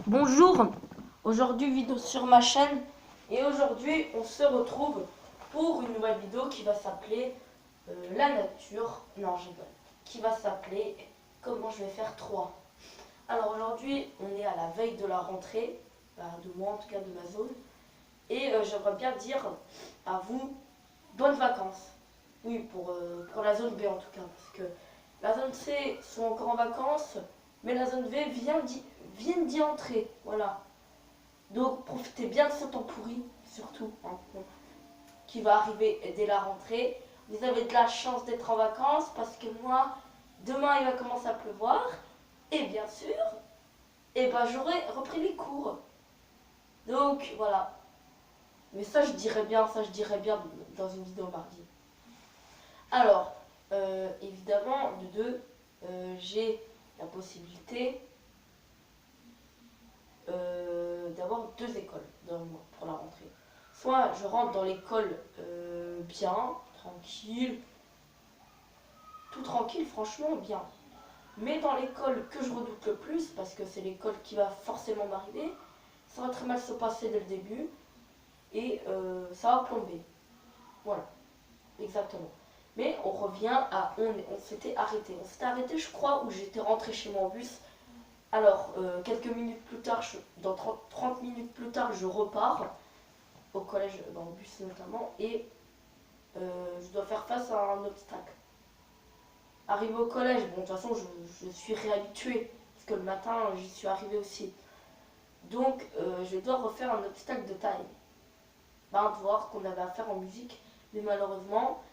Bonjour, aujourd'hui vidéo sur ma chaîne et aujourd'hui on se retrouve pour une nouvelle vidéo qui va s'appeler la nature, non je rigole, qui va s'appeler comment je vais faire 3. Alors aujourd'hui on est à la veille de la rentrée, de moi en tout cas de ma zone, et j'aimerais bien dire à vous bonnes vacances. Oui pour la zone B en tout cas, parce que la zone C sont encore en vacances, mais la zone V vient d'y entrer, voilà. Donc profitez bien de ce temps pourri, surtout, hein, qui va arriver dès la rentrée. Vous avez de la chance d'être en vacances parce que moi, demain il va commencer à pleuvoir. Et bien sûr, j'aurai repris les cours. Donc voilà. Mais ça je dirais bien dans une vidéo mardi. Alors, évidemment, de deux, j'ai la possibilité d'avoir deux écoles pour la rentrée. Soit je rentre dans l'école bien, tranquille, tout tranquille, franchement bien. Mais dans l'école que je redoute le plus, parce que c'est l'école qui va forcément m'arriver, ça va très mal se passer dès le début et ça va plomber. Voilà, exactement. Mais on revient à... On s'était arrêté. On s'était arrêté, je crois, où j'étais rentré chez moi en bus. Alors, quelques minutes plus tard, dans 30 minutes plus tard, je repars au collège, en bus notamment, et je dois faire face à un obstacle. Arrivé au collège, bon, de toute façon, je suis réhabituée, parce que le matin, j'y suis arrivée aussi. Donc, je dois refaire un obstacle de taille. Un devoir qu'on avait à faire en musique, mais malheureusement,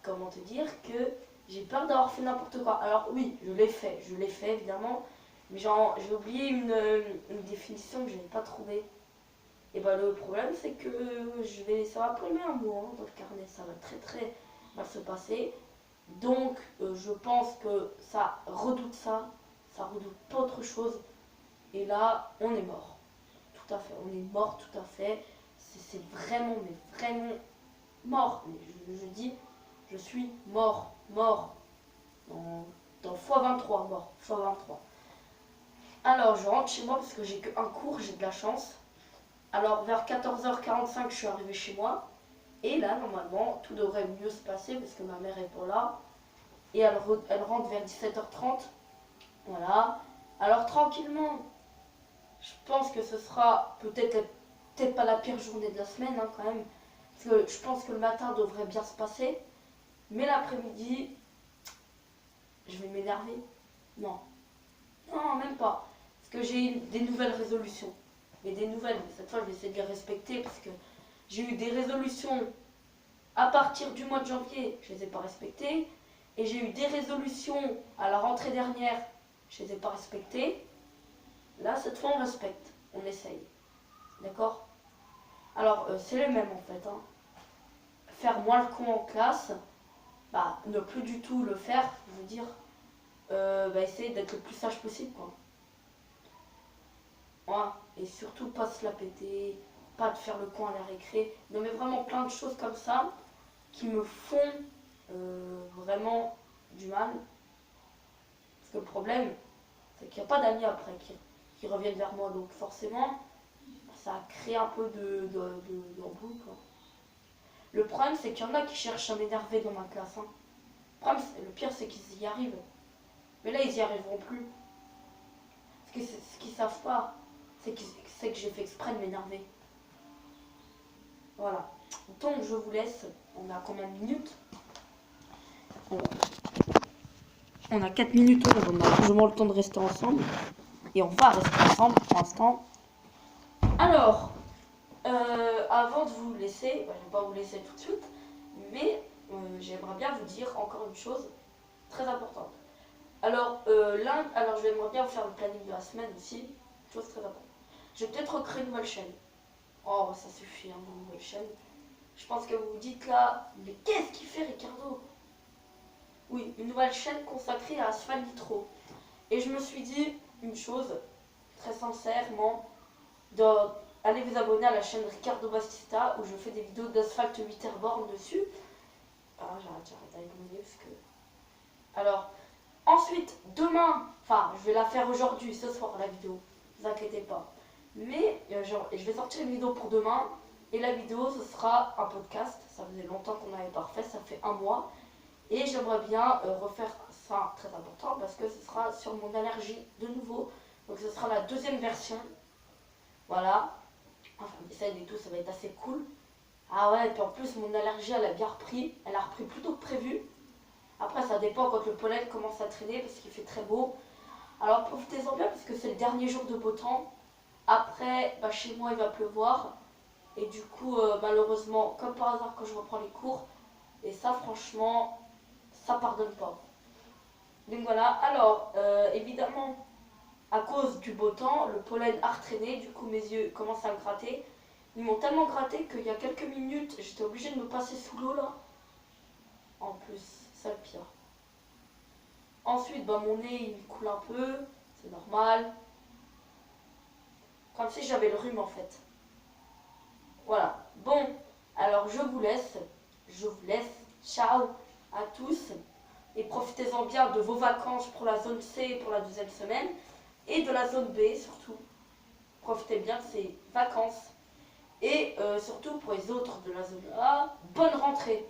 comment te dire que j'ai peur d'avoir fait n'importe quoi. Alors oui, je l'ai fait évidemment, mais j'ai oublié une définition que je n'ai pas trouvée. Le problème c'est que ça va primer un mot dans le carnet, ça va très mal se passer. Donc je pense que ça redoute pas autre chose. Et là, on est mort. Tout à fait, on est mort tout à fait. C'est vraiment, mais vraiment mort. Mais je dis, je suis mort. Dans x23, mort, x23. Alors, je rentre chez moi parce que j'ai qu'un cours, j'ai de la chance. Alors, vers 14h45, je suis arrivée chez moi. Et là, normalement, tout devrait mieux se passer parce que ma mère est pas là. Et elle rentre vers 17h30. Voilà. Alors, tranquillement, je pense que ce sera peut-être pas la pire journée de la semaine, hein, quand même. Parce que je pense que le matin devrait bien se passer. Mais l'après-midi, je vais m'énerver. Non. Non, même pas. Parce que j'ai eu des nouvelles résolutions. Mais des nouvelles, mais cette fois, je vais essayer de les respecter parce que j'ai eu des résolutions à partir du mois de janvier, je ne les ai pas respectées. Et j'ai eu des résolutions à la rentrée dernière, je ne les ai pas respectées. Là, cette fois, on respecte. On essaye. D'accord? Alors, c'est le même en fait. Hein. Faire moins le con en classe, ne plus du tout le faire, je veux dire, essayer d'être le plus sage possible, quoi. Voilà. Et surtout pas se la péter, pas de faire le con à la récré. Non mais vraiment plein de choses comme ça qui me font vraiment du mal. Parce que le problème, c'est qu'il n'y a pas d'amis après qui reviennent vers moi. Donc forcément, ça a créé un peu d'embrouille, quoi. Le problème, c'est qu'il y en a qui cherchent à m'énerver dans ma classe. Hein. Le pire, c'est qu'ils y arrivent. Mais là, ils y arriveront plus. Parce que ce qu'ils savent pas, c'est que j'ai fait exprès de m'énerver. Voilà. Donc, je vous laisse. On a combien de minutes? On a 4 minutes, on a largement le temps de rester ensemble. Et on va rester ensemble pour l'instant. Alors, avant de vous laisser, je ne vais pas vous laisser tout de suite, mais j'aimerais bien vous dire encore une chose très importante. Alors, j'aimerais bien vous faire le planning de la semaine aussi, chose très importante. Je vais peut-être recréer une nouvelle chaîne. Oh, ça suffit, hein, une nouvelle chaîne. Je pense que vous vous dites là, mais qu'est-ce qu'il fait Ricardo? Oui, une nouvelle chaîne consacrée à Asphalt Nitro. Et je me suis dit une chose, très sincèrement, allez vous abonner à la chaîne Ricardo Bastista où je fais des vidéos d'asphalte 8 airborne dessus. J'arrête à rigoler parce que... Alors, Ensuite, demain, enfin, je vais la faire aujourd'hui, ce soir, la vidéo. Ne vous inquiétez pas. Mais je vais sortir une vidéo pour demain. Et la vidéo, ce sera un podcast. Ça faisait longtemps qu'on n'avait pas refait, ça fait un mois. Et j'aimerais bien refaire ça, très important, parce que ce sera sur mon allergie de nouveau. Donc ce sera la deuxième version. Voilà. Enfin, ça et tout, ça va être assez cool. Ah ouais, et puis en plus, mon allergie, elle a bien repris. Elle a repris plus tôt que prévu. Après, ça dépend quand le pollen commence à traîner, parce qu'il fait très beau. Alors profitez-en bien, parce que c'est le dernier jour de beau temps. Après, bah, chez moi, il va pleuvoir. Et du coup, malheureusement, comme par hasard, quand je reprends les cours, et ça, franchement, ça pardonne pas. Donc voilà, alors, évidemment, à cause du beau temps, le pollen a retraîné, du coup mes yeux commencent à me gratter. Ils m'ont tellement gratté qu'il y a quelques minutes, j'étais obligée de me passer sous l'eau là. En plus, c'est le pire. Ensuite, bah, mon nez il coule un peu, c'est normal. Comme si j'avais le rhume en fait. Voilà. Bon, alors je vous laisse. Je vous laisse. Ciao à tous. Et profitez-en bien de vos vacances pour la zone C pour la deuxième semaine. Et de la zone B surtout. Profitez bien de ces vacances. Et surtout pour les autres de la zone A, bonne rentrée.